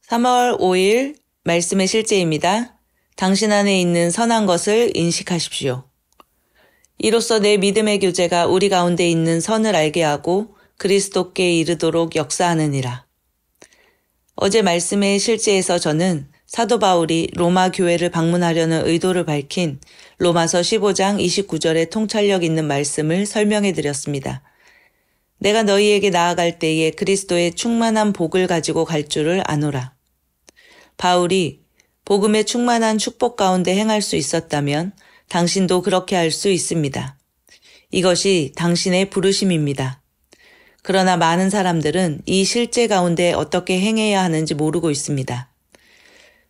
3월 5일 말씀의 실제입니다. 당신 안에 있는 선한 것을 인식하십시오. 이로써 내 믿음의 교제가 우리 가운데 있는 선을 알게 하고 그리스도께 이르도록 역사하느니라. 어제 말씀의 실제에서 저는 사도 바울이 로마 교회를 방문하려는 의도를 밝힌 로마서 15장 29절의 통찰력 있는 말씀을 설명해 드렸습니다. 내가 너희에게 나아갈 때에 그리스도의 충만한 복을 가지고 갈 줄을 아노라. 바울이 복음의 충만한 축복 가운데 행할 수 있었다면 당신도 그렇게 할 수 있습니다. 이것이 당신의 부르심입니다. 그러나 많은 사람들은 이 실제 가운데 어떻게 행해야 하는지 모르고 있습니다.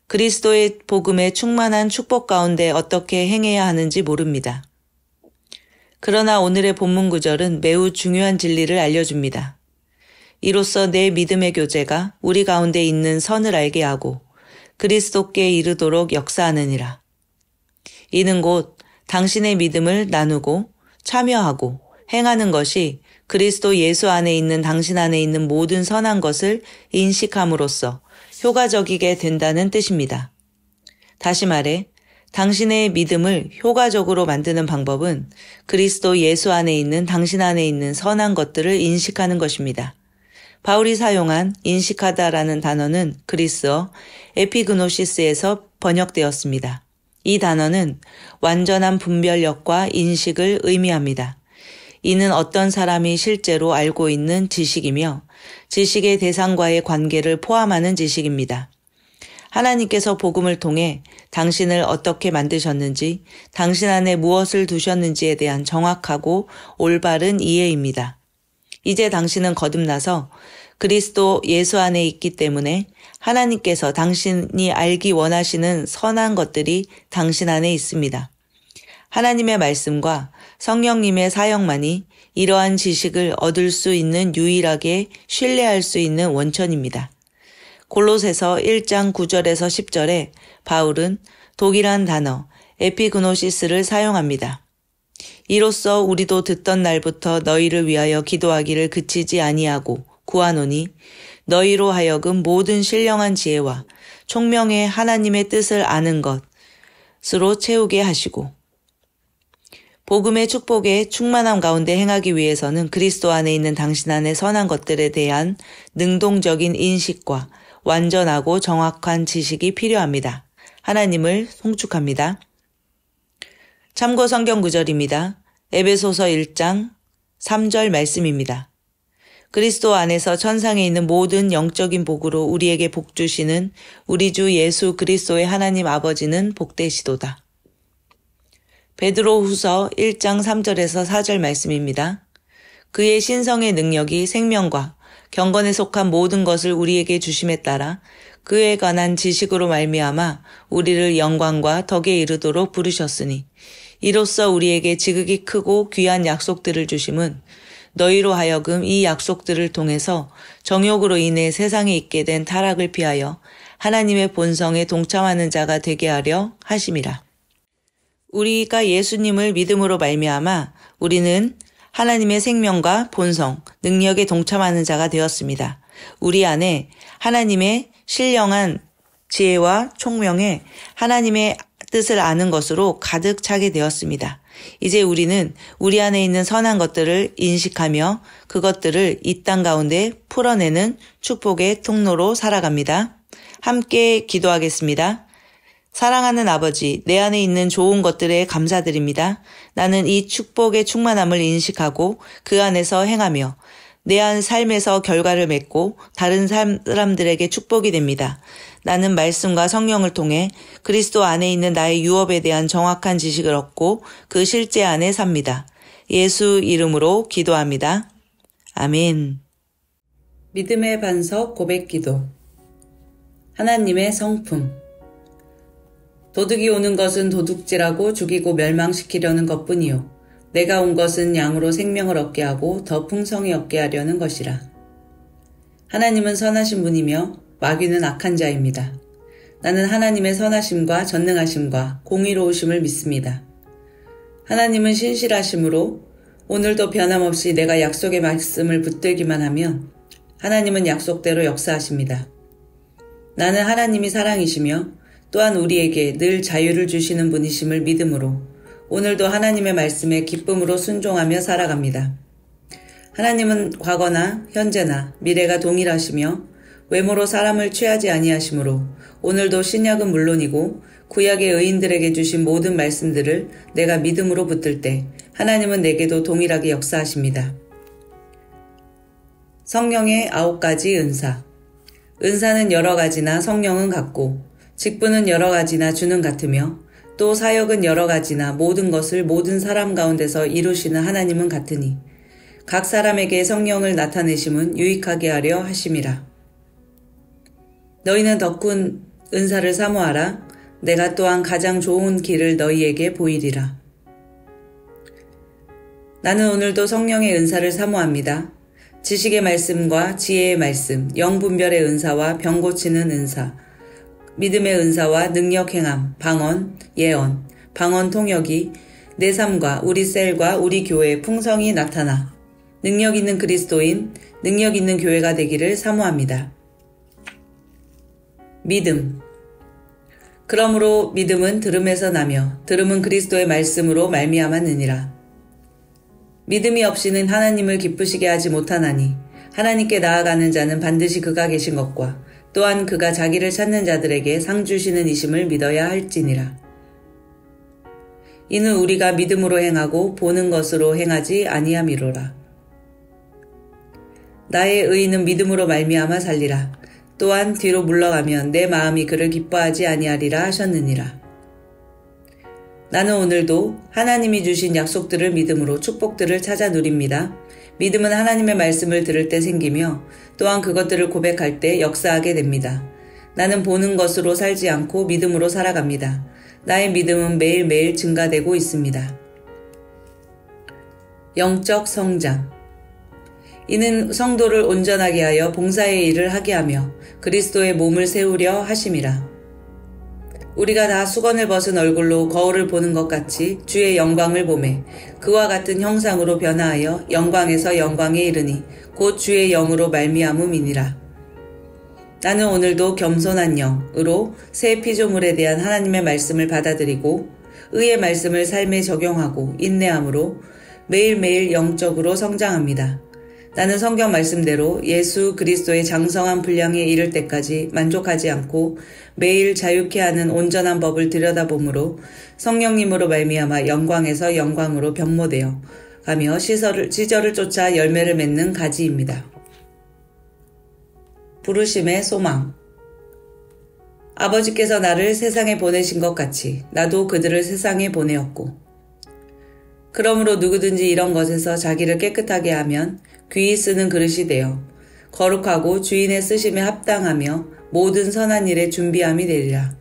그리스도의 복음의 충만한 축복 가운데 어떻게 행해야 하는지 모릅니다. 그러나 오늘의 본문 구절은 매우 중요한 진리를 알려줍니다. 이로써 내 믿음의 교제가 우리 가운데 있는 선을 알게 하고 그리스도께 이르도록 역사하느니라. 이는 곧 당신의 믿음을 나누고 참여하고 행하는 것이 그리스도 예수 안에 있는 당신 안에 있는 모든 선한 것을 인식함으로써 효과적이게 된다는 뜻입니다. 다시 말해 당신의 믿음을 효과적으로 만드는 방법은 그리스도 예수 안에 있는 당신 안에 있는 선한 것들을 인식하는 것입니다. 바울이 사용한 인식하다라는 단어는 그리스어 에피그노시스에서 번역되었습니다. 이 단어는 완전한 분별력과 인식을 의미합니다. 이는 어떤 사람이 실제로 알고 있는 지식이며 지식의 대상과의 관계를 포함하는 지식입니다. 하나님께서 복음을 통해 당신을 어떻게 만드셨는지, 당신 안에 무엇을 두셨는지에 대한 정확하고 올바른 이해입니다. 이제 당신은 거듭나서 그리스도 예수 안에 있기 때문에 하나님께서 당신이 알기 원하시는 선한 것들이 당신 안에 있습니다. 하나님의 말씀과 성령님의 사역만이 이러한 지식을 얻을 수 있는 유일하게 신뢰할 수 있는 원천입니다. 골로새서 1장 9절에서 10절에 바울은 독이란 단어 에피그노시스를 사용합니다. 이로써 우리도 듣던 날부터 너희를 위하여 기도하기를 그치지 아니하고 구하노니 너희로 하여금 모든 신령한 지혜와 총명의 하나님의 뜻을 아는 것으로 채우게 하시고 복음의 축복의 충만함 가운데 행하기 위해서는 그리스도 안에 있는 당신 안의 선한 것들에 대한 능동적인 인식과 완전하고 정확한 지식이 필요합니다. 하나님을 송축합니다. 참고 성경 구절입니다. 에베소서 1장 3절 말씀입니다. 그리스도 안에서 천상에 있는 모든 영적인 복으로 우리에게 복 주시는 우리 주 예수 그리스도의 하나님 아버지는 복되시도다. 베드로후서 1장 3절에서 4절 말씀입니다. 그의 신성의 능력이 생명과 경건에 속한 모든 것을 우리에게 주심에 따라 그에 관한 지식으로 말미암아 우리를 영광과 덕에 이르도록 부르셨으니 이로써 우리에게 지극히 크고 귀한 약속들을 주심은 너희로 하여금 이 약속들을 통해서 정욕으로 인해 세상에 있게 된 타락을 피하여 하나님의 본성에 동참하는 자가 되게 하려 하심이라. 우리가 예수님을 믿음으로 말미암아 우리는 하나님의 생명과 본성, 능력에 동참하는 자가 되었습니다. 우리 안에 하나님의 신령한 지혜와 총명에 하나님의 뜻을 아는 것으로 가득 차게 되었습니다. 이제 우리는 우리 안에 있는 선한 것들을 인식하며 그것들을 이 땅 가운데 풀어내는 축복의 통로로 살아갑니다. 함께 기도하겠습니다. 사랑하는 아버지, 내 안에 있는 좋은 것들에 감사드립니다. 나는 이 축복의 충만함을 인식하고 그 안에서 행하며 내 안 삶에서 결과를 맺고 다른 사람들에게 축복이 됩니다. 나는 말씀과 성령을 통해 그리스도 안에 있는 나의 유업에 대한 정확한 지식을 얻고 그 실제 안에 삽니다. 예수 이름으로 기도합니다. 아멘. 믿음의 반석 고백기도. 하나님의 성품. 도둑이 오는 것은 도둑질하고 죽이고 멸망시키려는 것뿐이요 내가 온 것은 양으로 생명을 얻게 하고 더 풍성히 얻게 하려는 것이라. 하나님은 선하신 분이며 마귀는 악한 자입니다. 나는 하나님의 선하심과 전능하심과 공의로우심을 믿습니다. 하나님은 신실하심으로 오늘도 변함없이 내가 약속의 말씀을 붙들기만 하면 하나님은 약속대로 역사하십니다. 나는 하나님이 사랑이시며 또한 우리에게 늘 자유를 주시는 분이심을 믿음으로 오늘도 하나님의 말씀에 기쁨으로 순종하며 살아갑니다. 하나님은 과거나 현재나 미래가 동일하시며 외모로 사람을 취하지 아니하시므로 오늘도 신약은 물론이고 구약의 의인들에게 주신 모든 말씀들을 내가 믿음으로 붙들 때 하나님은 내게도 동일하게 역사하십니다. 성령의 9가지 은사. 은사는 여러 가지나 성령은 같고 직분은 여러 가지나 주는 같으며 또 사역은 여러 가지나 모든 것을 모든 사람 가운데서 이루시는 하나님은 같으니 각 사람에게 성령을 나타내심은 유익하게 하려 하심이라. 너희는 덕분 은사를 사모하라. 내가 또한 가장 좋은 길을 너희에게 보이리라. 나는 오늘도 성령의 은사를 사모합니다. 지식의 말씀과 지혜의 말씀, 영분별의 은사와 병 고치는 은사, 믿음의 은사와 능력 행함, 방언, 예언, 방언 통역이 내 삶과 우리 셀과 우리 교회에 풍성히 나타나 능력 있는 그리스도인, 능력 있는 교회가 되기를 사모합니다. 믿음. 그러므로 믿음은 들음에서 나며 들음은 그리스도의 말씀으로 말미암았느니라. 믿음이 없이는 하나님을 기쁘시게 하지 못하나니 하나님께 나아가는 자는 반드시 그가 계신 것과 또한 그가 자기를 찾는 자들에게 상 주시는 이심을 믿어야 할지니라. 이는 우리가 믿음으로 행하고 보는 것으로 행하지 아니함이로라. 나의 의인은 믿음으로 말미암아 살리라. 또한 뒤로 물러가면 내 마음이 그를 기뻐하지 아니하리라 하셨느니라. 나는 오늘도 하나님이 주신 약속들을 믿음으로 축복들을 찾아 누립니다. 믿음은 하나님의 말씀을 들을 때 생기며 또한 그것들을 고백할 때 역사하게 됩니다. 나는 보는 것으로 살지 않고 믿음으로 살아갑니다. 나의 믿음은 매일매일 증가되고 있습니다. 영적 성장. 이는 성도를 온전하게 하여 봉사의 일을 하게 하며 그리스도의 몸을 세우려 하심이라. 우리가 다 수건을 벗은 얼굴로 거울을 보는 것 같이 주의 영광을 보매 그와 같은 형상으로 변화하여 영광에서 영광에 이르니 곧 주의 영으로 말미암음이니라. 나는 오늘도 겸손한 영으로 새 피조물에 대한 하나님의 말씀을 받아들이고 의의 말씀을 삶에 적용하고 인내함으로 매일매일 영적으로 성장합니다. 나는 성경 말씀대로 예수 그리스도의 장성한 분량에 이를 때까지 만족하지 않고 매일 자유케 하는 온전한 법을 들여다보므로 성령님으로 말미암아 영광에서 영광으로 변모되어 가며 시절을 쫓아 열매를 맺는 가지입니다. 부르심의 소망. 아버지께서 나를 세상에 보내신 것 같이 나도 그들을 세상에 보내었고 그러므로 누구든지 이런 것에서 자기를 깨끗하게 하면 귀히 쓰는 그릇이 되어 거룩하고 주인의 쓰심에 합당하며 모든 선한 일에 준비함이 되리라.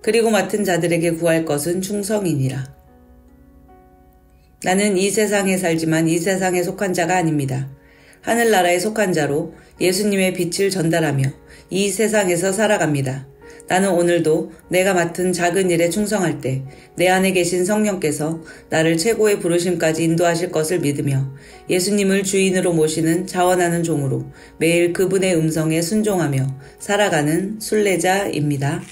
그리고 맡은 자들에게 구할 것은 충성이니라. 나는 이 세상에 살지만 이 세상에 속한 자가 아닙니다. 하늘나라에 속한 자로 예수님의 빛을 전달하며 이 세상에서 살아갑니다. 나는 오늘도 내가 맡은 작은 일에 충성할 때 내 안에 계신 성령께서 나를 최고의 부르심까지 인도하실 것을 믿으며 예수님을 주인으로 모시는 자원하는 종으로 매일 그분의 음성에 순종하며 살아가는 순례자입니다.